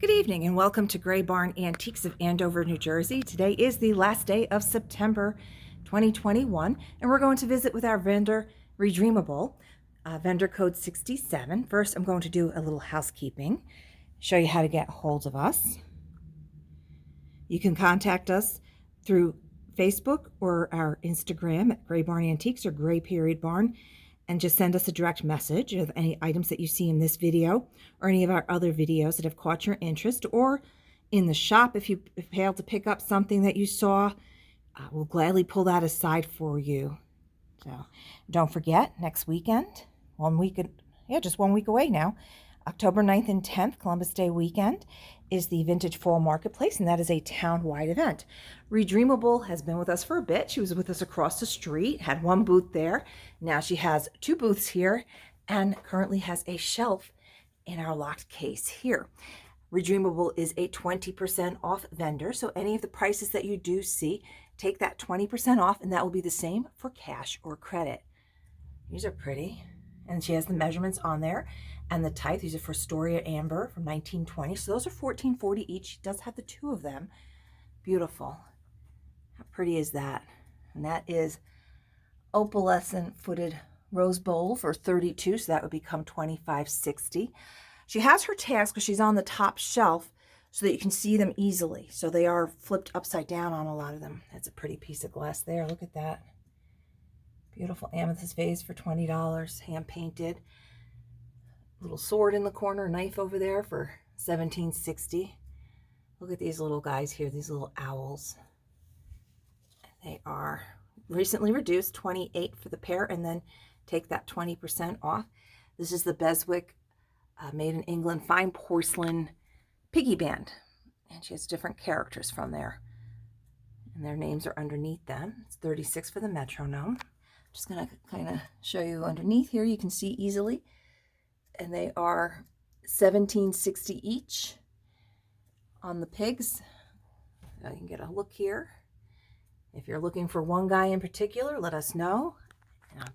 Good evening and welcome to Gray Barn Antiques of Andover, New Jersey. Today is the last day of September 2021 and we're going to visit with our vendor Redreamable, vendor code 67. First, I'm going to do a little housekeeping, show you how to get hold of us. You can contact us through Facebook or our Instagram at Gray Barn Antiques or Gray Barn, and just send us a direct message of any items that you see in this video or any of our other videos that have caught your interest, or in the shop if you failed to pick up something that you saw. We'll gladly pull that aside for you. So don't forget, next weekend, just 1 week away now, October 9th and 10th, Columbus Day weekend, is the Vintage Fall Marketplace, and that is a town-wide event. Redreamable has been with us for a bit. She was with us across the street, had one booth there. Now she has two booths here and currently has a shelf in our locked case here. Redreamable is a 20% off vendor, so any of the prices that you do see, take that 20% off, and that will be the same for cash or credit. These are pretty, and she has the measurements on there and the type. These are for Storia Amber from 1920, so those are $14.40 each. She does have the two of them. Beautiful. How pretty is that? And that is opalescent footed rose bowl for $32, so that would become $25.60. She has her tags because she's on the top shelf so that you can see them easily. So they are flipped upside down on a lot of them. That's a pretty piece of glass there. Look at that. Beautiful amethyst vase for $20, hand painted. Little sword in the corner, knife over there for $17.60. Look at these little guys here, these little owls. They are recently reduced, $28 for the pair, and then take that 20% off. This is the Beswick made in England fine porcelain piggy band, and she has different characters from there, and their names are underneath them. It's $36 for the metronome. Just gonna kind of show you underneath here. You can see easily, and they are $17.60 each on the pigs. Now you can get a look here. If you're looking for one guy in particular, let us know.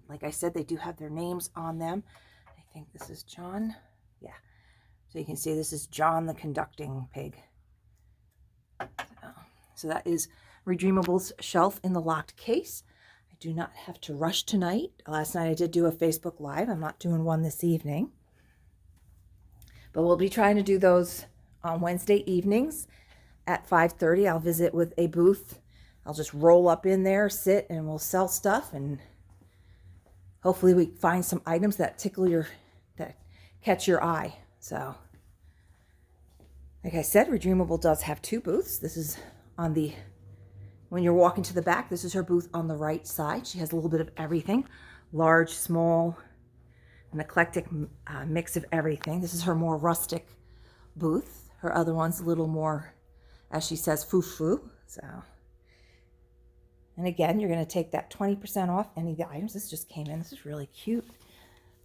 Like I said, they do have their names on them. I think this is John. Yeah. So you can see this is John the conducting pig. So that is Redreamable's shelf in the locked case. I do not have to rush tonight. Last night I did do a Facebook Live. I'm not doing one this evening. But we'll be trying to do those on Wednesday evenings at 5:30. I'll visit with a booth. I'll just roll up in there, sit, and we'll sell stuff, and hopefully we find some items that that catch your eye. So, like I said, Redreamable does have two booths. This is when you're walking to the back, this is her booth on the right side. She has a little bit of everything, large, small, an eclectic mix of everything. This is her more rustic booth. Her other one's a little more, as she says, foo-foo. So, and again, you're going to take that 20% off any of the items. This just came in. This is really cute.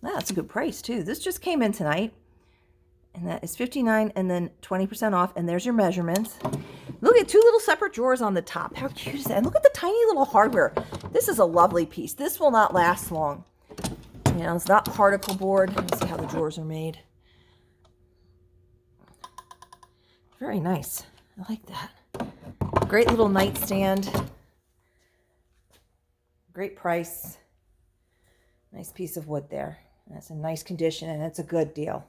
That's a good price too. This just came in tonight, and that is $59 and then 20% off. And there's your measurements. Look at two little separate drawers on the top. How cute is that? And look at the tiny little hardware. This is a lovely piece. This will not last long. You know, it's not particle board. Let me see how the drawers are made. Very nice. I like that. Great little nightstand. Great price. Nice piece of wood there. That's in nice condition, and it's a good deal.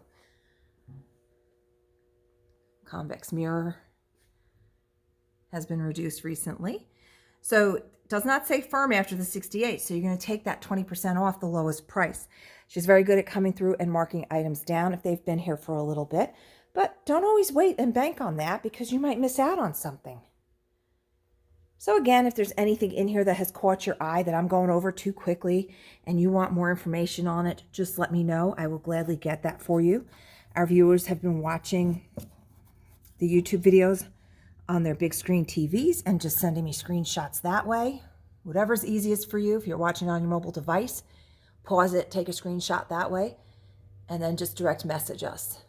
Convex mirror has been reduced recently. So it does not say firm after the 68, so you're going to take that 20% off the lowest price. She's very good at coming through and marking items down if they've been here for a little bit. But don't always wait and bank on that, because you might miss out on something. So again, if there's anything in here that has caught your eye that I'm going over too quickly and you want more information on it, just let me know. I will gladly get that for you. Our viewers have been watching the YouTube videos on their big screen TVs and just sending me screenshots that way. Whatever's easiest for you. If you're watching on your mobile device, pause it, take a screenshot that way, and then just direct message us.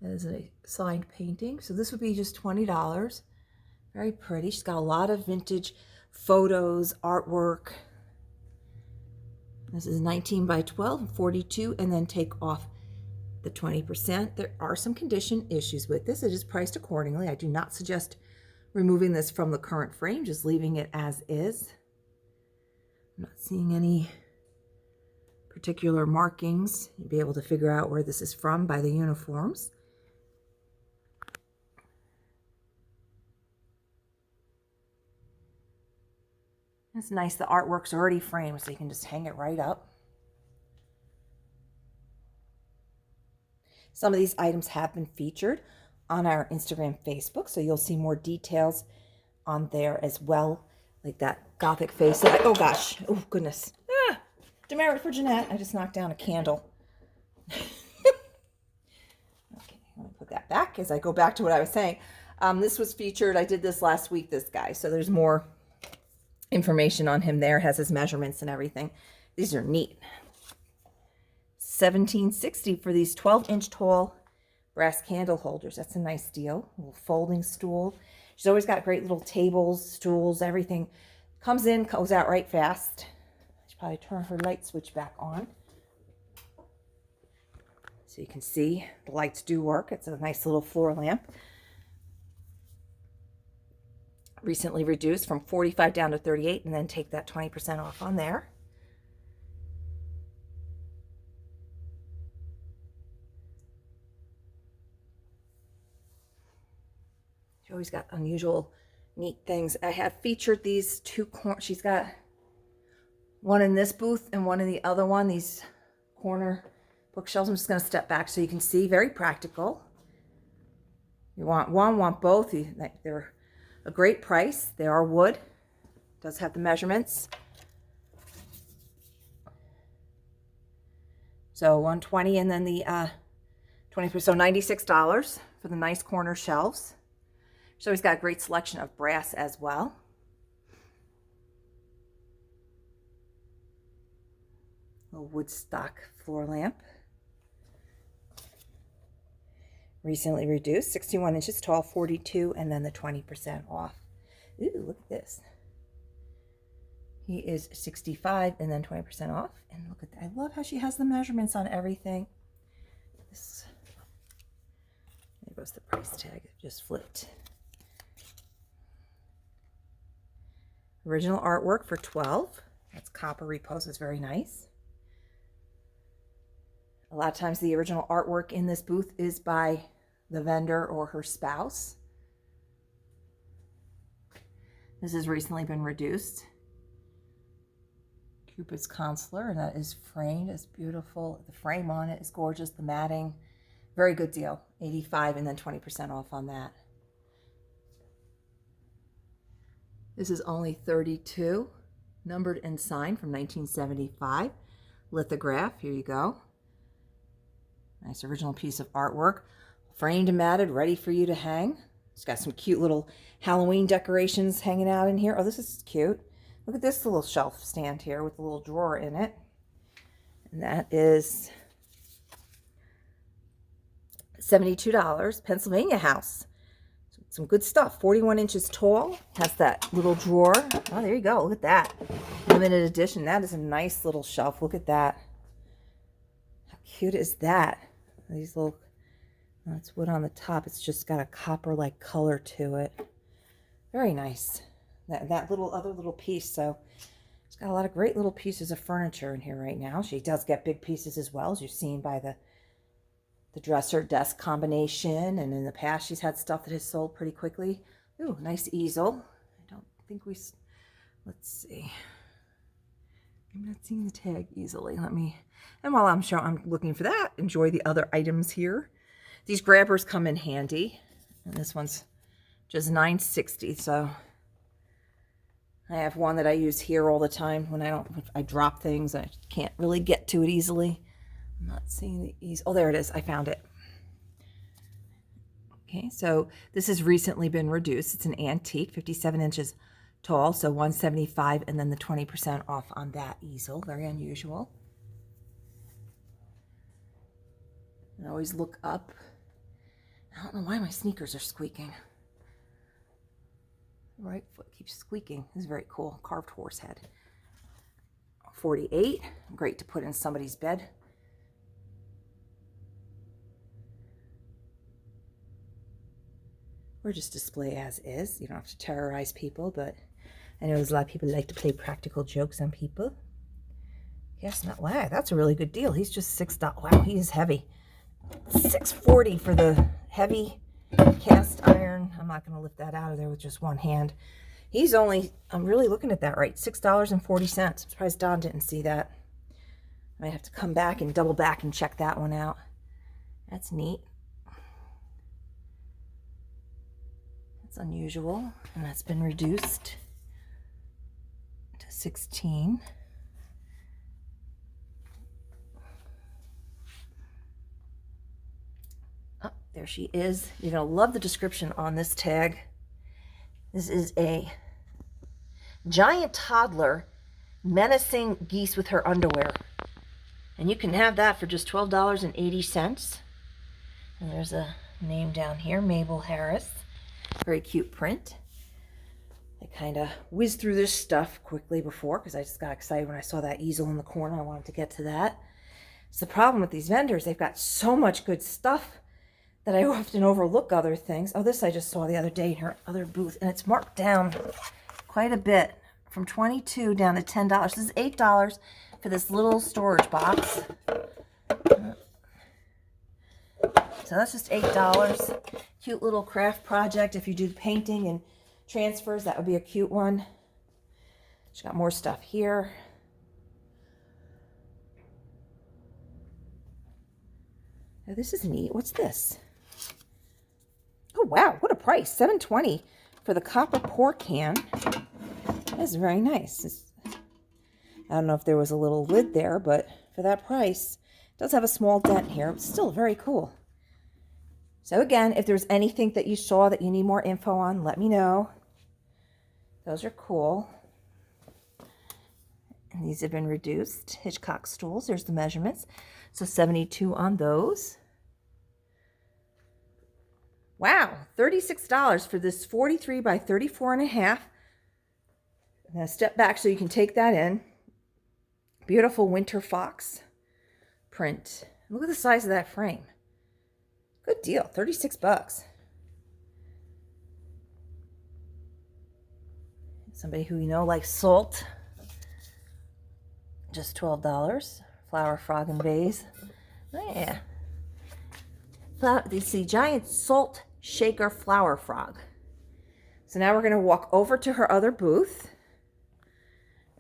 That is a signed painting. So this would be just $20. Very pretty. She's got a lot of vintage photos, artwork. This is 19 by 12, 42, and then take off the 20%. There are some condition issues with this. It is priced accordingly. I do not suggest removing this from the current frame, just leaving it as is. I'm not seeing any particular markings. You'll be able to figure out where this is from by the uniforms. It's nice, the artwork's already framed, so you can just hang it right up. Some of these items have been featured on our Instagram, Facebook, so you'll see more details on there as well, like that Gothic face. Oh gosh, oh goodness. Demerit for Jeanette. I just knocked down a candle. Okay, let me put that back as I go back to what I was saying. This was featured, I did this last week, this guy, so there's more information on him there, has his measurements and everything. These are neat. $17.60 for these 12-inch tall brass candle holders. That's a nice deal. A little folding stool. She's always got great little tables, stools, everything. Comes in, goes out right fast. I should probably turn her light switch back on, so you can see the lights do work. It's a nice little floor lamp. Recently reduced from 45 down to 38, and then take that 20% off on there. She always got unusual, neat things. I have featured these two corners. She's got one in this booth and one in the other one. These corner bookshelves. I'm just going to step back so you can see. Very practical. You want one, want both. They're a great price. They are wood. Does have the measurements. So $120, and then the 20%, so $96 for the nice corner shelves. So he's got a great selection of brass as well. A wood stock floor lamp. Recently reduced, 61 inches tall, 42, and then the 20% off. Ooh, look at this. He is 65 and then 20% off. And look at that. I love how she has the measurements on everything. This, there goes the price tag. It just flipped. Original artwork for 12. That's copper repose. It's very nice. A lot of times the original artwork in this booth is by the vendor or her spouse. This has recently been reduced. Cupid's Consular, and that is framed. It's beautiful. The frame on it is gorgeous. The matting, very good deal. 85 and then 20% off on that. This is only 32, numbered and signed, from 1975. Lithograph, here you go. Nice original piece of artwork. Framed and matted, ready for you to hang. It's got some cute little Halloween decorations hanging out in here. Oh, this is cute. Look at this little shelf stand here with a little drawer in it. And that is $72. Pennsylvania House. Some good stuff. 41 inches tall. Has that little drawer. Oh, there you go. Look at that. Limited edition. That is a nice little shelf. Look at that. How cute is that? These little, that's wood on the top. It's just got a copper-like color to it. Very nice. That little other little piece. So it's got a lot of great little pieces of furniture in here right now. She does get big pieces as well, as you've seen by the dresser desk combination, and in the past she's had stuff that has sold pretty quickly. Ooh, nice easel. I don't think let's see. I'm not seeing the tag easily. And while I'm looking for that, enjoy the other items here. These grabbers come in handy, and this one's just $9.60. So I have one that I use here all the time when I drop things. I can't really get to it easily. I'm not seeing the easel. Oh, there it is. I found it. Okay, so this has recently been reduced. It's an antique, 57 inches tall, so $175, and then the 20% off on that easel. Very unusual. And always look up. I don't know why my sneakers are squeaking. Right foot keeps squeaking. This is very cool. Carved horse head. 48. Great to put in somebody's bed. or just display as is. You don't have to terrorize people, but I know there's a lot of people who like to play practical jokes on people. Yes, not wow, that's a really good deal. He's just $6. Wow, he is heavy. $6.40 for the heavy cast iron. I'm not going to lift that out of there with just one hand. He's only, I'm really looking at that right, $6.40. I'm surprised Don didn't see that. I might have to come back and double back and check that one out. That's neat. That's unusual, and that's been reduced to 16. Oh, there she is. You're going to love the description on this tag. This is a giant toddler menacing geese with her underwear. And you can have that for just $12.80. And there's a name down here, Mabel Harris. Very cute print. I kind of whizzed through this stuff quickly before because I just got excited when I saw that easel in the corner. I wanted to get to that. It's the problem with these vendors. They've got so much good stuff that I often overlook other things. Oh, this I just saw the other day in her other booth, and it's marked down quite a bit, from $22 down to $10. This is $8 for this little storage box. So that's just $8. Cute little craft project. If you do painting and transfers, that would be a cute one. She's got more stuff here. Now this is neat. What's this? Oh wow, what a price. $7.20 for the copper pour can. That's very nice. I don't know if there was a little lid there, but for that price, it does have a small dent here. It's still very cool. So again, if there's anything that you saw that you need more info on, let me know. Those are cool. And these have been reduced. Hitchcock stools, there's the measurements. So $72 on those. Wow, $36 for this 43 by 34 and a half. Now step back so you can take that in. Beautiful winter fox print. Look at the size of that frame. Good deal, 36 bucks. Somebody who you know likes salt. Just $12. Flower, frog, and vase. Oh, yeah. This is the giant salt shaker flower frog. So now we're going to walk over to her other booth.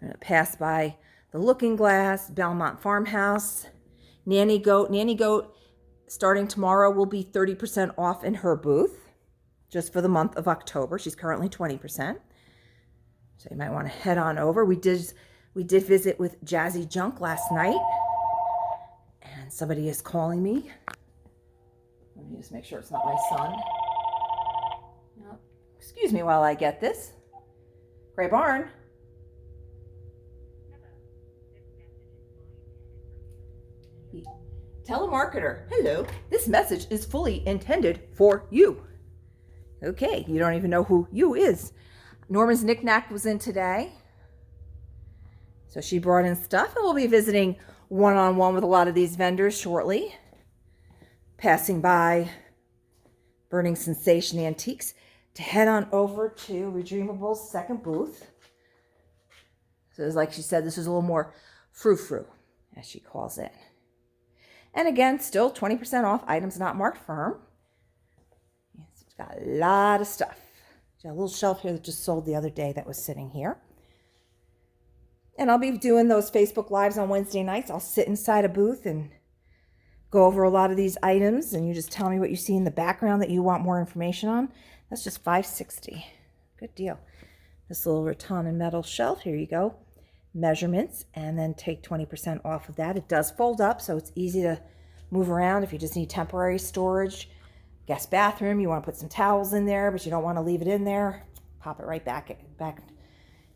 I'm going to pass by the Looking Glass, Belmont Farmhouse, Nanny Goat. Nanny Goat, starting tomorrow, will be 30% off in her booth, just for the month of October. She's currently 20%. So you might want to head on over. We did visit with Jazzy Junk last night, and somebody is calling me. Let me just make sure it's not my son. No. Excuse me while I get this. Gray Barn. Telemarketer. Hello. This message is fully intended for you. Okay, you don't even know who you is. Norman's Knickknack was in today. So she brought in stuff, and we'll be visiting one-on-one with a lot of these vendors shortly. Passing by Burning Sensation Antiques to head on over to Redreamable's second booth. So it's like she said, this is a little more frou-frou, as she calls it. And again, still 20% off items not marked firm. It's got a lot of stuff. Got a little shelf here that just sold the other day that was sitting here. And I'll be doing those Facebook Lives on Wednesday nights. I'll sit inside a booth and go over a lot of these items, and you just tell me what you see in the background that you want more information on. That's just $5.60. Good deal. This little rattan and metal shelf, here you go. Measurements, and then take 20% off of that. It does fold up, so it's easy to move around if you just need temporary storage. Guest bathroom, you want to put some towels in there, but you don't want to leave it in there. Pop it right back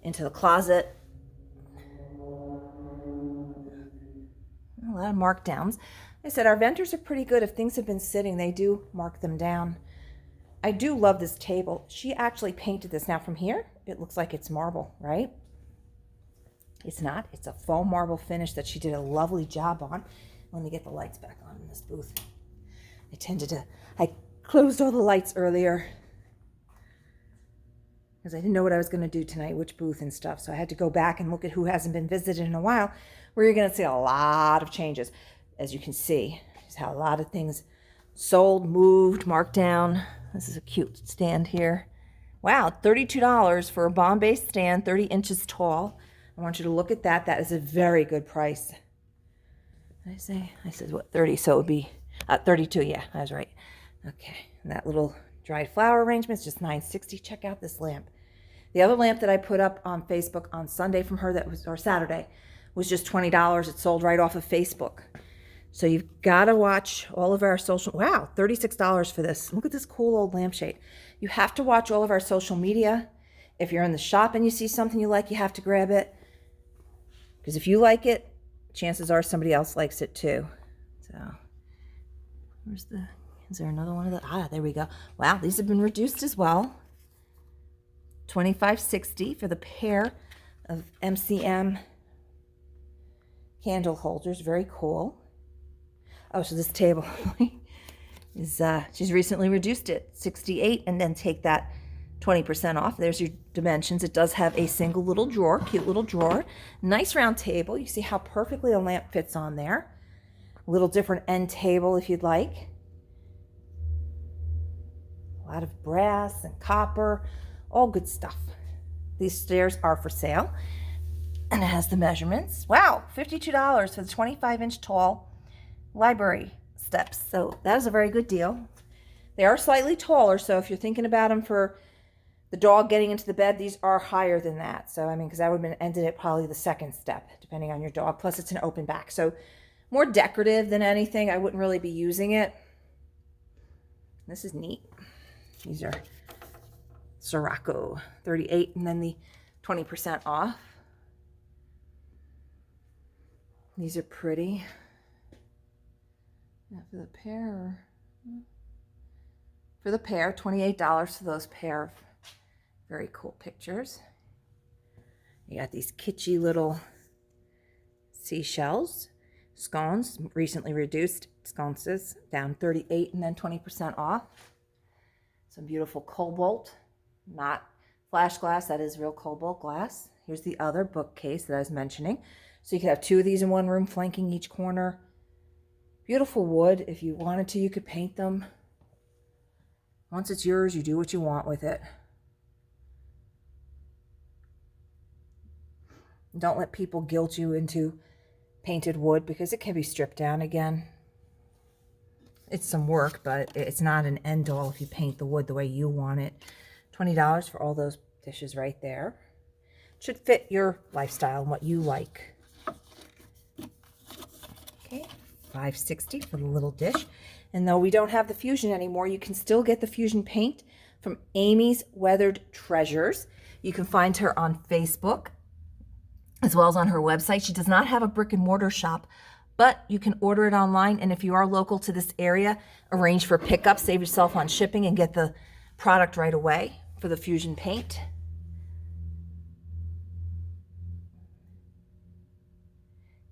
into the closet. A lot of markdowns. I said our vendors are pretty good. If things have been sitting, they do mark them down. I do love this table. She actually painted this. Now from here, it looks like it's marble, right? It's not. It's a faux marble finish that she did a lovely job on. Let me get the lights back on in this booth. I closed all the lights earlier because I didn't know what I was going to do tonight, which booth and stuff. So I had to go back and look at who hasn't been visited in a while, where you're going to see a lot of changes. As you can see, there's how a lot of things sold, moved, marked down. This is a cute stand here. Wow, $32 for a bomb-based stand, 30 inches tall. I want you to look at that. That is a very good price. What did I say? I said, what, 30? So it would be 32. Yeah, I was right. Okay, and that little dried flower arrangement is just $9.60. Check out this lamp. The other lamp that I put up on Facebook on Sunday from her, or Saturday, was just $20. It sold right off of Facebook. So you've got to watch all of our social, wow, $36 for this. Look at this cool old lampshade. You have to watch all of our social media. If you're in the shop and you see something you like, you have to grab it. Because if you like it, chances are somebody else likes it too. So, is there another one of the, there we go. Wow, these have been reduced as well. $25.60 for the pair of MCM Handle Holders. Very cool. Oh, so this table is, she's recently reduced it, $68, and then take that 20% off. There's your dimensions. It does have a single little drawer, cute little drawer. Nice round table. You see how perfectly a lamp fits on there. A little different end table if you'd like. A lot of brass and copper, all good stuff. These stairs are for sale, and it has the measurements. Wow, $52 for the 25-inch tall library steps. So that is a very good deal. They are slightly taller, so if you're thinking about them for the dog getting into the bed, these are higher than that. So, I mean, because that would have been ended at probably the second step, depending on your dog. Plus, it's an open back. So, more decorative than anything. I wouldn't really be using it. This is neat. These are Sirocco, 38, and then the 20% off. These are pretty. Yeah, for the pair, $28 for those pair of very cool pictures. You got these kitschy little seashells, scones, recently reduced sconces, down 38 and then 20% off. Some beautiful cobalt, not flash glass, that is real cobalt glass. Here's the other bookcase that I was mentioning. So you could have two of these in one room, flanking each corner. Beautiful wood. If you wanted to, you could paint them. Once it's yours, you do what you want with it. Don't let people guilt you into painted wood, because it can be stripped down again. It's some work, but it's not an end all if you paint the wood the way you want it. $20 for all those dishes right there. Should fit your lifestyle and what you like. Okay, $5.60 for the little dish. And though we don't have the Fusion anymore, you can still get the Fusion paint from Amy's Weathered Treasures. You can find her on Facebook as well as on her website. She does not have a brick and mortar shop, but you can order it online. And if you are local to this area, arrange for pickup, save yourself on shipping, and get the product right away for the Fusion paint.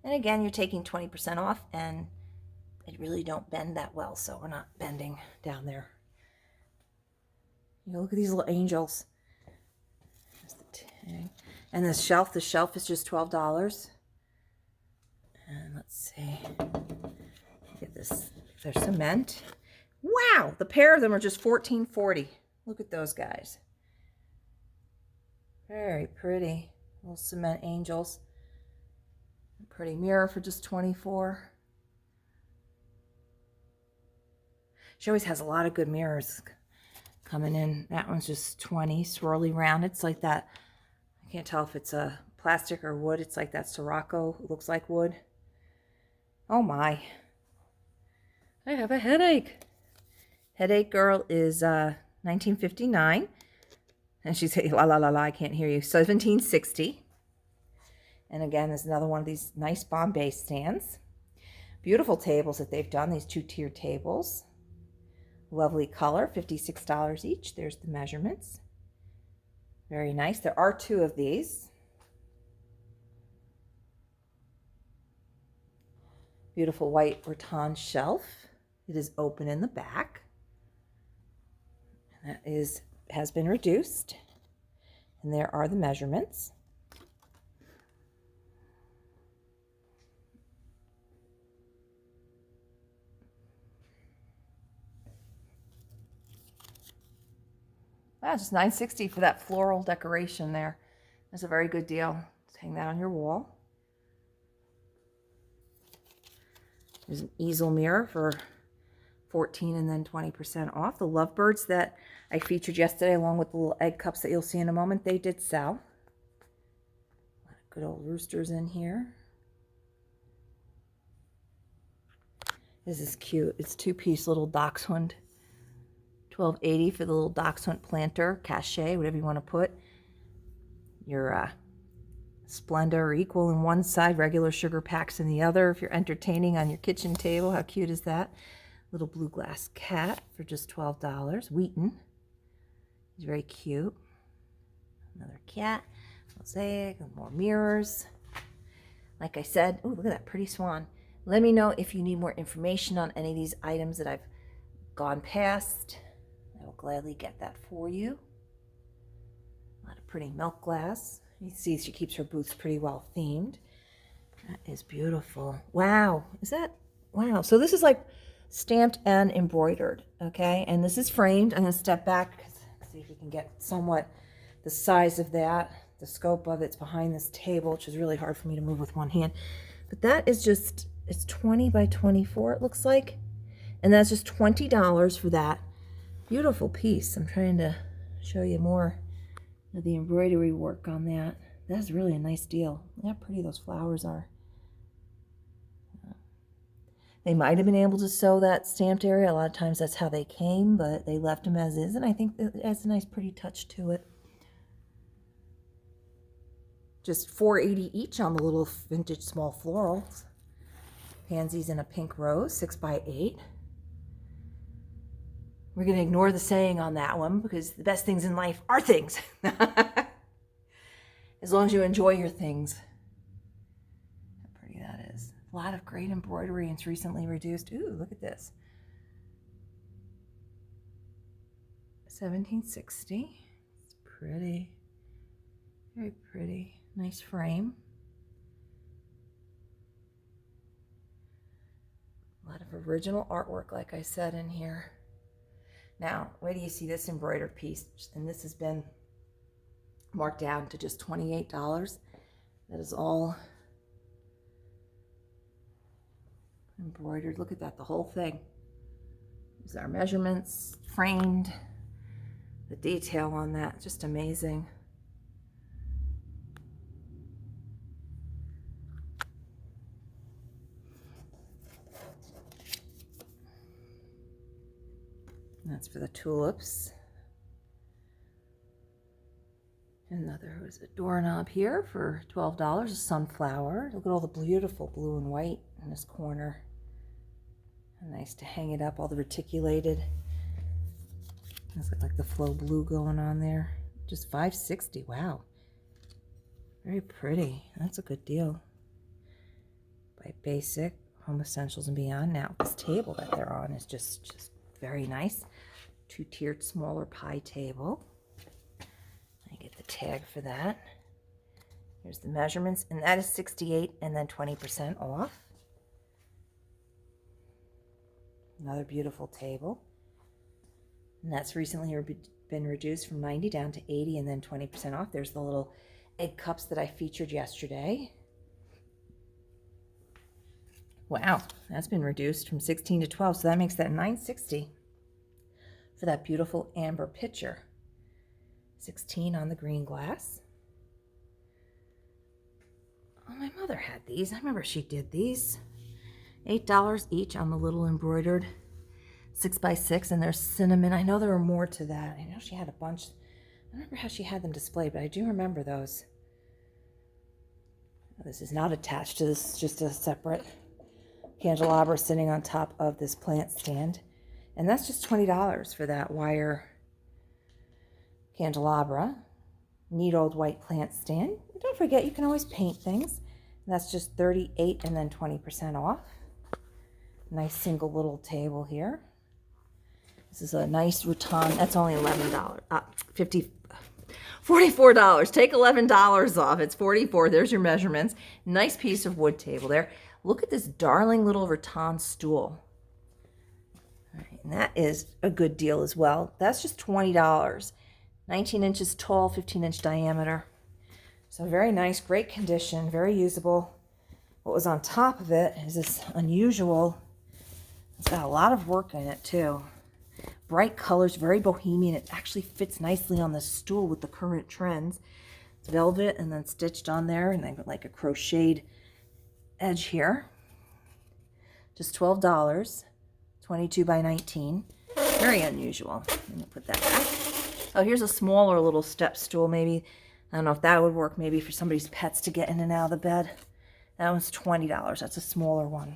And again, you're taking 20% off, and it really don't bend that well, so we're not bending down there. You know, look at these little angels. There's the tag. And the shelf is just $12. And let's see. Get this. There's cement. Wow, the pair of them are just $14.40. Look at those guys. Very pretty. Little cement angels. A pretty mirror for just $24. She always has a lot of good mirrors coming in. That one's just $20, swirly round. It's like that. I can't tell if it's a plastic or wood. It's like that Sirocco. It looks like wood. Oh my. I have a headache. Headache Girl is $19.59. And she's saying, la la la la, I can't hear you. $17.60. And again, there's another one of these nice Bombay stands. Beautiful tables that they've done, these two-tier tables. Lovely color, $56 each. There's the measurements. Very nice. There are two of these. Beautiful white rattan shelf. It is open in the back. That has been reduced. And there are the measurements. Wow, just $9.60 for that floral decoration there. That's a very good deal. Just hang that on your wall. There's an easel mirror for $14 and then 20% off. The lovebirds that I featured yesterday, along with the little egg cups that you'll see in a moment, they did sell. Good old roosters in here. This is cute. It's two-piece little Dachshund. $12.80 for the little Dachshund planter, cachet, whatever you want to put. Your Splenda or Equal in one side, regular sugar packs in the other. If you're entertaining on your kitchen table, how cute is that? Little blue glass cat for just $12. Wheaton. He's very cute. Another cat. Mosaic, and more mirrors. Like I said, oh, look at that pretty swan. Let me know if you need more information on any of these items that I've gone past. I will gladly get that for you. A lot of pretty milk glass. You see she keeps her booths pretty well themed. That is beautiful. Wow. Is that? Wow. So this is like stamped and embroidered, okay? And this is framed. I'm going to step back, see if you can get somewhat the size of that. The scope of it's behind this table, which is really hard for me to move with one hand. But that is just, it's 20 by 24, it looks like. And that's just $20 for that beautiful piece. I'm trying to show you more of the embroidery work on that. That's really a nice deal. Look how pretty those flowers are. They might have been able to sew that stamped area. A lot of times that's how they came, but they left them as is. And I think it adds a nice pretty touch to it. Just $4.80 each on the little vintage small florals. Pansies in a pink rose, 6 by 8. We're going to ignore the saying on that one because the best things in life are things. As long as you enjoy your things. How pretty that is. A lot of great embroidery, and it's recently reduced. Ooh, look at this. $17.60. It's pretty. Very pretty. Nice frame. A lot of original artwork, like I said, in here. Now, wait till you see this embroidered piece. And this has been marked down to just $28. That is all embroidered. Look at that, the whole thing. These are our measurements, framed. The detail on that, just amazing. That's for the tulips. Another was a doorknob here for $12, a sunflower. Look at all the beautiful blue and white in this corner. Nice to hang it up, all the reticulated. That's like the flow blue going on there. Just $5.60, wow. Very pretty, that's a good deal. By Basic, Home Essentials and Beyond. Now this table that they're on is just very nice. Two-tiered smaller pie table. I get the tag for that. Here's the measurements, and that is $68 and then 20% off. Another beautiful table. And that's recently been reduced from 90 down to 80 and then 20% off. There's the little egg cups that I featured yesterday. Wow, that's been reduced from 16 to 12, so that makes that $9.60 for that beautiful amber pitcher. 16 on the green glass. Oh, my mother had these. I remember she did these. $8 each on the little embroidered 6x6, and there's cinnamon. I know there were more to that. I know she had a bunch. I don't remember how she had them displayed, but I do remember those. This is not attached to this, just a separate candelabra sitting on top of this plant stand. And that's just $20 for that wire candelabra. Neat old white plant stand. And don't forget, you can always paint things. And that's just $38 and then 20% off. Nice single little table here. This is a nice rattan. That's only $11. $44. Take $11 off. It's $44. There's your measurements. Nice piece of wood table there. Look at this darling little rattan stool. All right, and that is a good deal as well. That's just $20. 19 inches tall, 15-inch diameter. So very nice, great condition, very usable. What was on top of it is this unusual, it's got a lot of work in it too. Bright colors, very bohemian. It actually fits nicely on the stool with the current trends. It's velvet and then stitched on there, and then like a crocheted edge here. Just $12, 22 by 19. Very unusual. Let me put that back. Oh, here's a smaller little step stool. Maybe, I don't know if that would work maybe for somebody's pets to get in and out of the bed. That one's $20. That's a smaller one.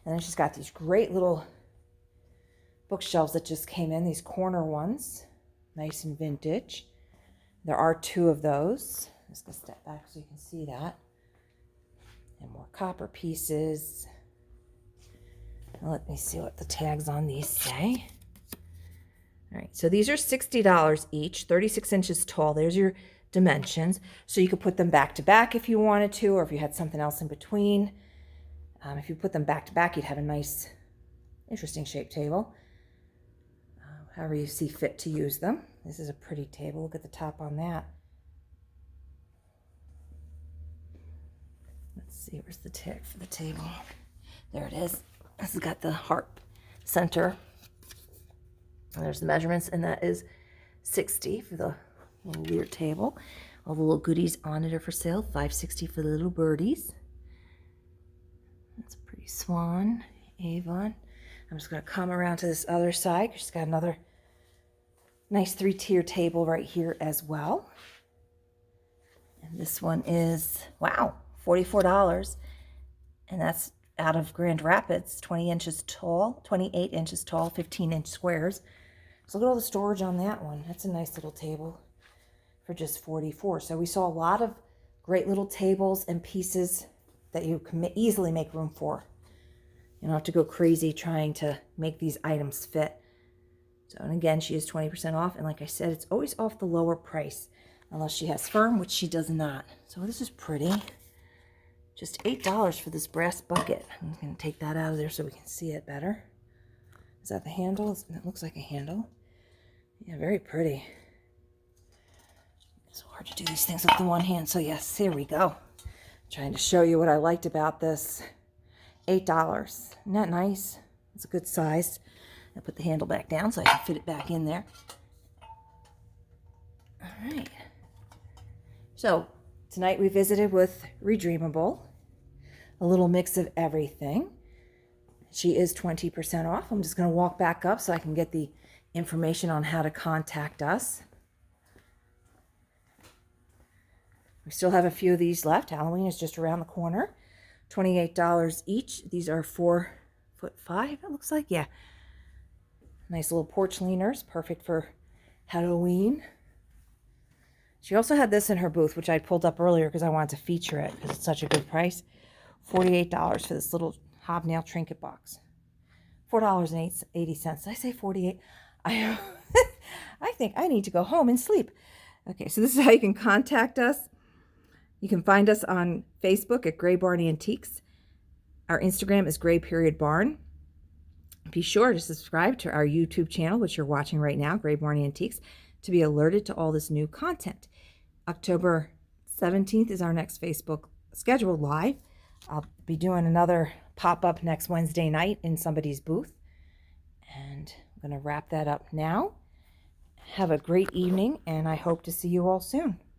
And then she's got these great little bookshelves that just came in, these corner ones. Nice and vintage. There are 2 of those. I'm just going to step back so you can see that. And more copper pieces. Now let me see what the tags on these say. All right, so these are $60 each, 36 inches tall. There's your dimensions. So you could put them back to back if you wanted to, or if you had something else in between. If you put them back to back, you'd have a nice, interesting shaped table. However you see fit to use them. This is a pretty table. Look at the top on that. Let's see, where's the tag for the table? There it is. This has got the harp center. And there's the measurements, and that is $60 for the little weird table. All the little goodies on it are for sale. $5.60 for the little birdies. That's a pretty swan, Avon. I'm just going to come around to this other side. She's got another nice 3-tier table right here as well. And this one is, wow, $44. And that's out of Grand Rapids, 20 inches tall, 28 inches tall, 15-inch squares. So look at all the storage on that one. That's a nice little table for just $44. So we saw a lot of great little tables and pieces that you can easily make room for. You don't have to go crazy trying to make these items fit. So, and again, she is 20% off. And like I said, it's always off the lower price, unless she has firm, which she does not. So this is pretty. Just $8 for this brass bucket. I'm going to take that out of there so we can see it better. Is that the handle? It looks like a handle. Yeah, very pretty. It's hard to do these things with the one hand. So yes, here we go. Trying to show you what I liked about this. $8. Isn't that nice? It's a good size. I'll put the handle back down so I can fit it back in there. All right. So tonight we visited with Redreamable. A little mix of everything. She is 20% off. I'm just going to walk back up so I can get the information on how to contact us. We still have a few of these left. Halloween is just around the corner. $28 each. These are 4'5", it looks like. Yeah. Nice little porch leaners. Perfect for Halloween. She also had this in her booth, which I pulled up earlier because I wanted to feature it because it's such a good price. $48 for this little hobnail trinket box. $4.80. Did I say 48? I think I need to go home and sleep. Okay, so this is how you can contact us. You can find us on Facebook at Gray Barn Antiques. Our Instagram is Gray_Barn. Be sure to subscribe to our YouTube channel, which you're watching right now, Gray Barn Antiques, to be alerted to all this new content. October 17th is our next Facebook scheduled live. I'll be doing another pop-up next Wednesday night in somebody's booth. And I'm going to wrap that up now. Have a great evening, and I hope to see you all soon.